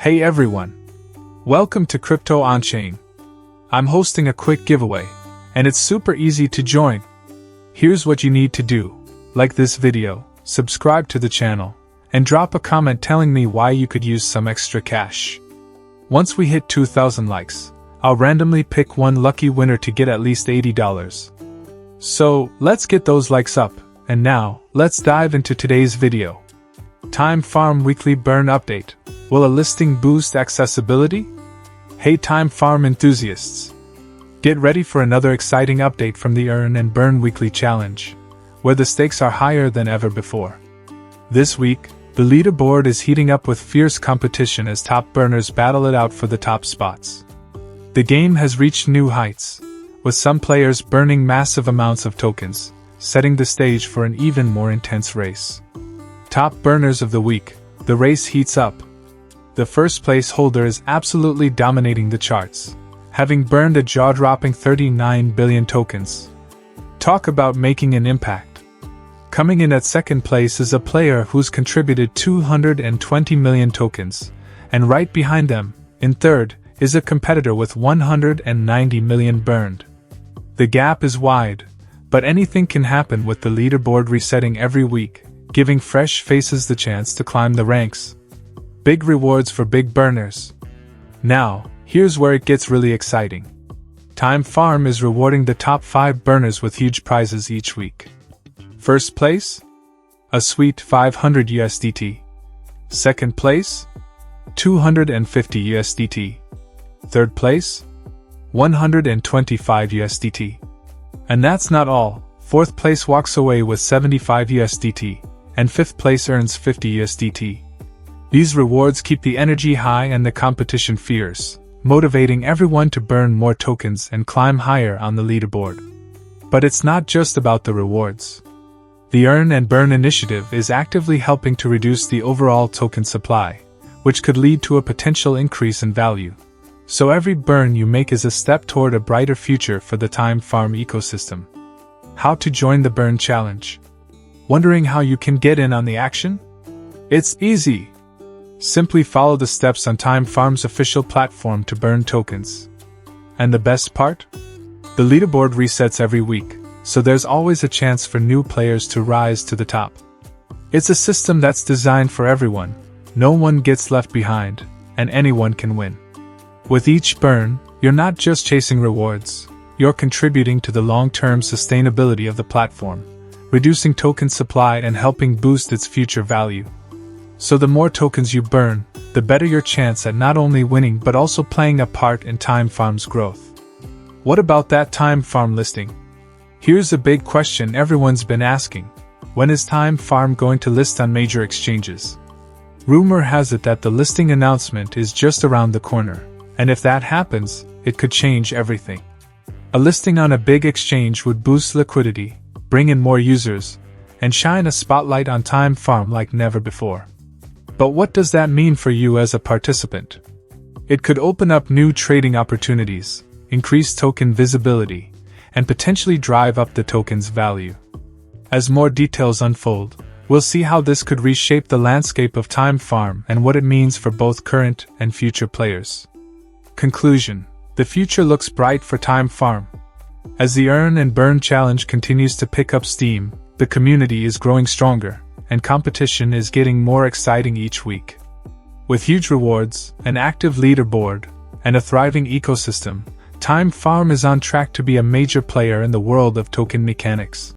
Hey everyone! Welcome to Crypto On-Chain. I'm hosting a quick giveaway, and it's super easy to join. Here's what you need to do. Like this video, subscribe to the channel, and drop a comment telling me why you could use some extra cash. Once we hit 2,000 likes, I'll randomly pick one lucky winner to get at least $80. So, let's get those likes up, and now, let's dive into today's video. Time Farm Weekly Burn Update. Will a listing boost accessibility? Hey Time Farm enthusiasts! Get ready for another exciting update from the Earn and Burn Weekly Challenge, where the stakes are higher than ever before. This week, the leaderboard is heating up with fierce competition as top burners battle it out for the top spots. The game has reached new heights, with some players burning massive amounts of tokens, setting the stage for an even more intense race. Top burners of the week, the race heats up. The first place holder is absolutely dominating the charts, having burned a jaw-dropping 39 billion tokens. Talk about making an impact. Coming in at second place is a player who's contributed 220 million tokens, and right behind them, in third, is a competitor with 190 million burned. The gap is wide, but anything can happen with the leaderboard resetting every week, giving fresh faces the chance to climb the ranks. Big rewards for big burners. Now, here's where it gets really exciting. Time Farm is rewarding the top 5 burners with huge prizes each week. First place? A sweet 500 USDT. Second place? 250 USDT. Third place? 125 USDT. And that's not all. Fourth place walks away with 75 USDT, and fifth place earns 50 USDT. These rewards keep the energy high and the competition fierce, motivating everyone to burn more tokens and climb higher on the leaderboard. But it's not just about the rewards. The Earn and Burn initiative is actively helping to reduce the overall token supply, which could lead to a potential increase in value. So every burn you make is a step toward a brighter future for the Time Farm ecosystem. How to join the Burn Challenge? Wondering how you can get in on the action? It's easy! Simply follow the steps on Time Farm's official platform to burn tokens. And the best part? The leaderboard resets every week, so there's always a chance for new players to rise to the top. It's a system that's designed for everyone, no one gets left behind, and anyone can win. With each burn, you're not just chasing rewards, you're contributing to the long-term sustainability of the platform, reducing token supply and helping boost its future value. So the more tokens you burn, the better your chance at not only winning but also playing a part in Time Farm's growth. What about that Time Farm listing? Here's a big question everyone's been asking. When is Time Farm going to list on major exchanges? Rumor has it that the listing announcement is just around the corner, and if that happens, it could change everything. A listing on a big exchange would boost liquidity, bring in more users, and shine a spotlight on Time Farm like never before. But what does that mean for you as a participant? It could open up new trading opportunities, increase token visibility, and potentially drive up the token's value. As more details unfold, we'll see how this could reshape the landscape of Time Farm and what it means for both current and future players. Conclusion: the future looks bright for Time Farm. As the Earn and Burn Challenge continues to pick up steam, the community is growing stronger, and competition is getting more exciting each week. With huge rewards, an active leaderboard, and a thriving ecosystem, Time Farm is on track to be a major player in the world of token mechanics.